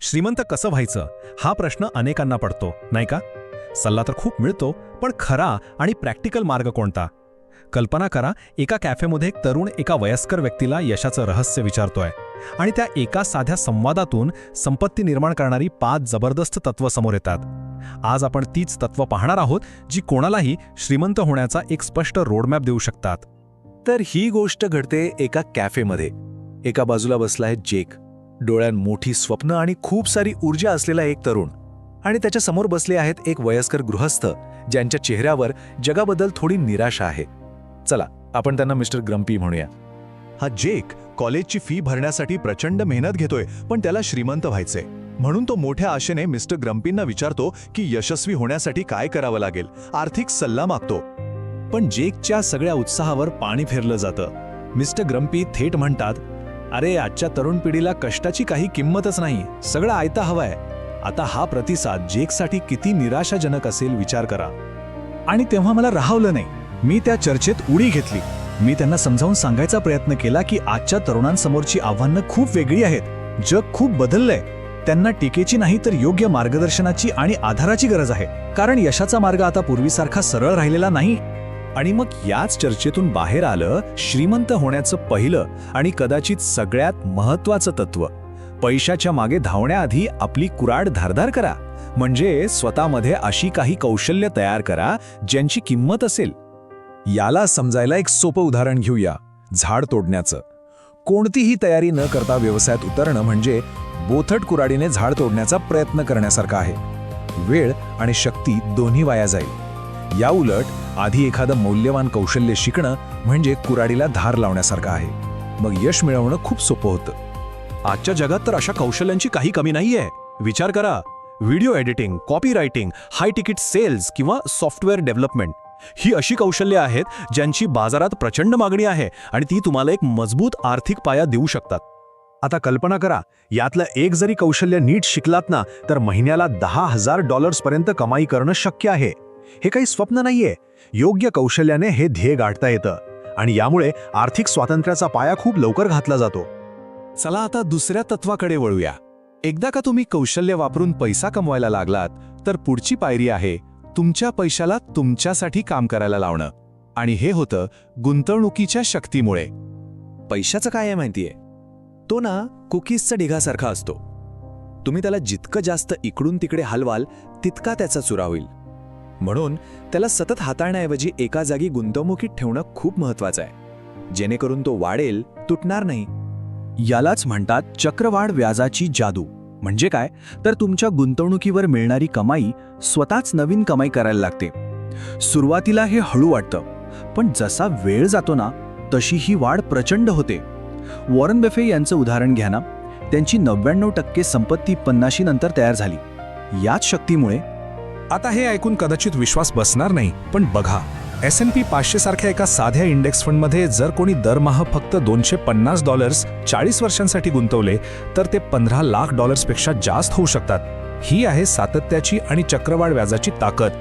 श्रीमंत कसं व्हायचं हा प्रश्न अनेकांना पडतो, नाही का? सल्ला तर खूप मिळतो, पण खरा आणि प्रॅक्टिकल मार्ग कोणता? कल्पना करा, एका कॅफेमध्ये एक तरुण एका वयस्कर व्यक्तीला यशाचं रहस्य विचारतोय आणि त्या एका साध्या संवादातून संपत्ती निर्माण करणारी 5 जबरदस्त तत्व समोर येतात. आज आपण तीच तत्व पाहणार आहोत, जी कोणालाही श्रीमंत होण्याचा एक स्पष्ट रोडमॅप देऊ शकतात. तर ही गोष्ट घडते एका कॅफेमध्ये. एका बाजूला बसलाय जेक, डोळ्यात मोठी स्वप्न आणि खूप सारी ऊर्जा असलेला एक तरुण, आणि त्याच्या समोर बसले आहेत एक वयस्कर गृहस्थ ज्यांच्या चेहऱ्यावर जगाबद्दल थोडी निराशा आहे. चला आपण त्यांना मिस्टर ग्रम्पी म्हणूया. हा जेक कॉलेजची फी भरण्यासाठी प्रचंड मेहनत घेतोय, पण त्याला श्रीमंत व्हायचंय. म्हणून तो मोठ्या आशेने मिस्टर ग्रम्पींना विचारतो की यशस्वी होण्यासाठी काय करावं लागेल, आर्थिक सल्ला मागतो. पण जेकच्या सगळ्या उत्साहावर पाणी फिरलं जातं. मिस्टर ग्रम्पी थेट म्हणतात, अरे आजच्या तरुण पिढीला कष्टाची काही किंमतच नाही, सगळं आयता हवाय. आता हा प्रतिसाद जेकसाठी किती निराशाजनक असेल विचार करा. आणि तेव्हा मला राहवलं नाही. मी त्या चर्चेत उडी घेतली. मी त्यांना समजावून सांगायचा प्रयत्न केला की आजच्या तरुणांसमोरची आव्हानं खूप वेगळी आहेत. जग खूप बदललंय. त्यांना टीकेची नाही तर योग्य मार्गदर्शनाची आणि आधाराची गरज आहे, कारण यशाचा मार्ग आता पूर्वीसारखा सरळ राहिलेला नाही. आणि मग याच चर्चेतून बाहेर आलं श्रीमंत होण्याचं पहिलं आणि कदाचित सगळ्यात महत्त्वाचं तत्व: पैशाच्या मागे धावण्याआधी आपली कुऱ्हाड धारदार करा. म्हणजे स्वतःमध्ये अशी काही कौशल्य तयार करा ज्यांची किंमत असेल. याला समजायला एक सोपं उदाहरण घेऊया, झाड तोडण्याचं. कोणतीही तयारी न करता व्यवसायात उतरणं म्हणजे बोथट कुऱ्हाडीने झाड तोडण्याचा प्रयत्न करण्यासारखा आहे. वेळ आणि शक्ती दोन्ही वाया जाईल. या उलट आधी एखादं मौल्यवान कौशल्य शिकणं म्हणजे कुऱ्हाडीला धार लावण्यासारखं आहे. मग यश मिळवणं खूप सोपं होतं. आजच्या जगात तर अशा कौशल्यांची काही कमी नाहीये. विचार करा, व्हिडिओ एडिटिंग, कॉपी रायटिंग, हाय तिकीट सेल्स किंवा सॉफ्टवेअर डेव्हलपमेंट ही अशी कौशल्ये आहेत ज्यांची बाजारात प्रचंड मागणी आहे आणि ती तुम्हाला एक मजबूत आर्थिक पाया देऊ शकतात. आता कल्पना करा, यातलं एक जरी कौशल्य नीट शिकलात ना, तर महिन्याला $10,000 पर्यंत कमाई करणं शक्य आहे. हे काही स्वप्न नाहीये. योग्य कौशल्याने हे ध्येय गाठता येतं आणि यामुळे आर्थिक स्वातंत्र्याचा पाया खूप लवकर घातला जातो. चला आता दुसऱ्या तत्वाकडे वळूया. एकदा का तुम्ही कौशल्य वापरून पैसा कमवायला लागलात, तर पुढची पायरी आहे तुमच्या पैशाला तुमच्यासाठी काम करायला लावणं. आणि हे होतं गुंतवणुकीच्या शक्तीमुळे. पैशाचं काय आहे माहितीये? तो ना कुकीजचा ढिगासारखा असतो. तुम्ही त्याला जितकं जास्त इकडून तिकडे हलवाल तितका त्याचा चुरा होईल. म्हणून त्याला सतत हाताळण्याऐवजी एका जागी गुंतवणुकीत ठेवणं खूप महत्वाचं आहे, जेणेकरून तो वाढेल, तुटणार नाही. यालाच म्हणतात चक्रवाढ व्याजाची जादू. म्हणजे काय, तर तुमच्या गुंतवणुकीवर मिळणारी कमाई स्वतःच नवीन कमाई करायला लागते. सुरुवातीला हे हळू वाटतं, पण जसा वेळ जातो ना, तशी ही वाढ प्रचंड होते. वॉरन बफे यांचं उदाहरण घ्या ना. त्यांची 99% संपत्ती 50 नंतर तयार झाली. याच शक्तीमुळे. आता हे ऐकून कदाचित विश्वास बसणार नाही, पण बघा, S&P 500 सारख्या एका साध्या इंडेक्स फंडमध्ये जर कोणी दरमहा फक्त $250 40 वर्षांसाठी गुंतवले, तर ते $15 लाख पेक्षा जास्त होऊ शकतात. ही आहे सातत्याची आणि चक्रवाढ व्याजाची ताकद.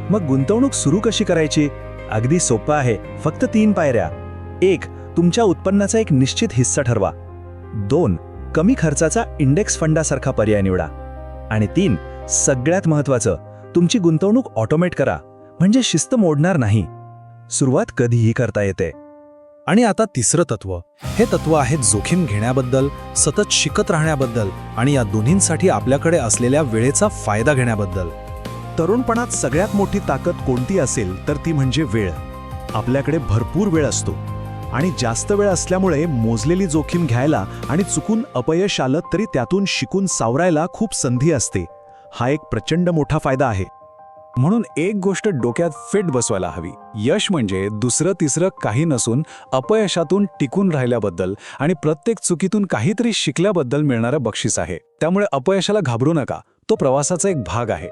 मग गुंतवणूक सुरू कशी करायची? अगदी सोपं आहे. फक्त 3 पायऱ्या. 1. तुमच्या उत्पन्नाचा एक निश्चित हिस्सा ठरवा. 2. कमी खर्चाचा इंडेक्स फंडासारखा पर्याय निवडा. आणि 3. सगळ्यात महत्त्वाचं, तुमची गुंतवणूक ऑटोमेट करा, म्हणजे शिस्त मोडणार नाही. सुरुवात कधीही करता येते. आणि आता तिसरं तत्व. हे तत्व आहे जोखीम घेण्याबद्दल, सतत शिकत राहण्याबद्दल आणि या दोन्हींसाठी आपल्याकडे असलेल्या वेळेचा फायदा घेण्याबद्दल. तरुणपणात सगळ्यात मोठी ताकद कोणती असेल तर ती म्हणजे वेळ. आपल्याकडे भरपूर वेळ असतो आणि जास्त वेळ असल्यामुळे मोजलेली जोखीम घ्यायला आणि चुकून अपयश आलं तरी त्यातून शिकून सावरायला खूप संधी असते. हा एक प्रचंड मोठा फायदा आहे. म्हणून एक गोष्ट डोक्यात फिट बसवायला हवी: यश म्हणजे दुसरं तिसरं काही नसून अपयशातून टिकून राहिल्याबद्दल आणि प्रत्येक चुकीतून काहीतरी शिकल्याबद्दल मिळणारं बक्षीस आहे. त्यामुळे अपयशाला घाबरू नका, तो प्रवासाचा एक भाग आहे.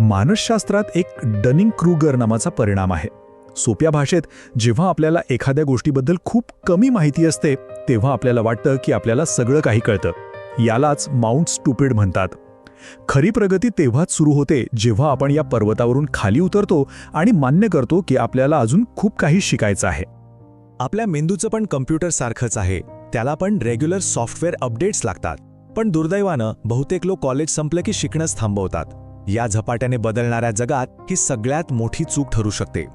मानसशास्त्रात एक डनिंग-क्रूगर नावाचा परिणाम आहे. सोप्या भाषेत, जेव्हा आपल्याला एखाद्या गोष्टीबद्दल खूप कमी माहिती असते, तेव्हा आपल्याला वाटतं की आपल्याला सगळं काही कळतं. यालाच माउंट स्टुपिड म्हणतात. खरी प्रगती तेव्हाच सुरू होते जेव्हा आपण या पर्वतावरून खाली उतरतो आणि मान्य करतो की आपल्याला अजून खूप काही शिकायचं आहे. आपल्या मेंदूचं पण कम्प्युटर सारखंच आहे. त्याला पण रेग्युलर सॉफ्टवेअर अपडेट्स लागतात. पण दुर्दैवानं बहुतेक लोक कॉलेज संपलं की शिकणंच थांबवतात. या झपाट्याने बदलणाऱ्या जगात ही सगळ्यात मोठी चूक ठरू शकते.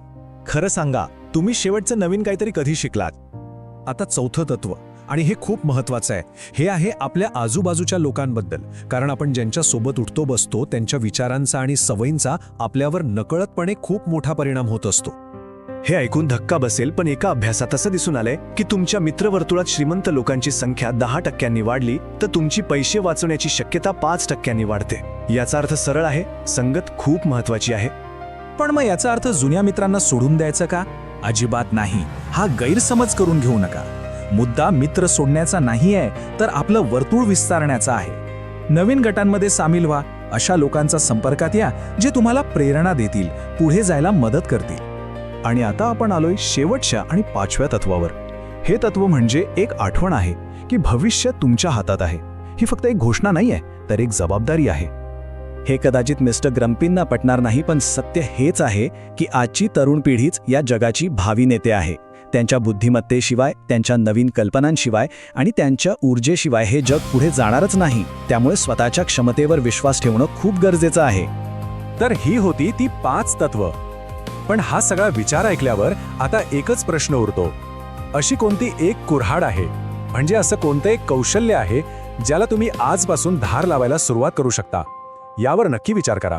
खरं सांगा, तुम्ही शेवटचं नवीन काहीतरी कधी शिकलात? आता चौथं तत्व, आणि हे खूप महत्त्वाचं आहे, हे आहे आपल्या आजूबाजूच्या लोकांबद्दल. कारण आपण ज्यांच्या सोबत उठतो बसतो त्यांच्या विचारांचा आणि सवयींचा आपल्यावर नकळतपणे खूप मोठा परिणाम होत असतो. हे ऐकून धक्का बसेल, पण एका अभ्यासात असं दिसून आलंय की तुमच्या मित्रवर्तुळात श्रीमंत लोकांची संख्या 10% वाढली तर तुमची पैसे वाचवण्याची शक्यता 5% वाढते. याचा अर्थ सरळ आहे, संगत खूप महत्वाची आहे. पण मग याचा अर्थ जुन्या मित्रांना सोडून द्यायचं का? अजिबात नाही. हा गैरसमज करून घेऊ नका. मुद्दा मित्र सोडण्याचा नाही आहे, तर आपलं वर्तुळ विस्तारण्याचा आहे. नवीन गटांमध्ये सामील व्हा. अशा लोकांचा संपर्कात या जे तुम्हाला प्रेरणा देतील, पुढे जायला मदत करतील. आणि आता आपण आलोय शेवटच्या आणि 5व्या तत्वावर. हे तत्व म्हणजे एक आठवण आहे की भविष्य तुमच्या हातात आहे. ही फक्त एक घोषणा नाही आहे, तर एक जबाबदारी आहे. हे कदाचित मिस्टर ग्रम्पींना पटणार नाही, पण सत्य हेच आहे की आजची तरुण पिढीच या जगाची भावी नेते आहे. त्यांच्या बुद्धिमत्तेशिवाय, त्यांच्या नवीन कल्पनांशिवाय आणि त्यांच्या ऊर्जेशिवाय हे जग पुढे जाणारच नाही. त्यामुळे स्वतःच्या क्षमतेवर विश्वास ठेवणं खूप गरजेचं आहे. तर ही होती ती 5 तत्व. पण हा सगळा विचार ऐकल्यावर आता एकच प्रश्न उरतो. अशी कोणती एक कुऱ्हाड आहे, म्हणजे असं कोणतं एक कौशल्य आहे ज्याला तुम्ही आजपासून धार लावायला सुरुवात करू शकता? यावर नक्की विचार करा.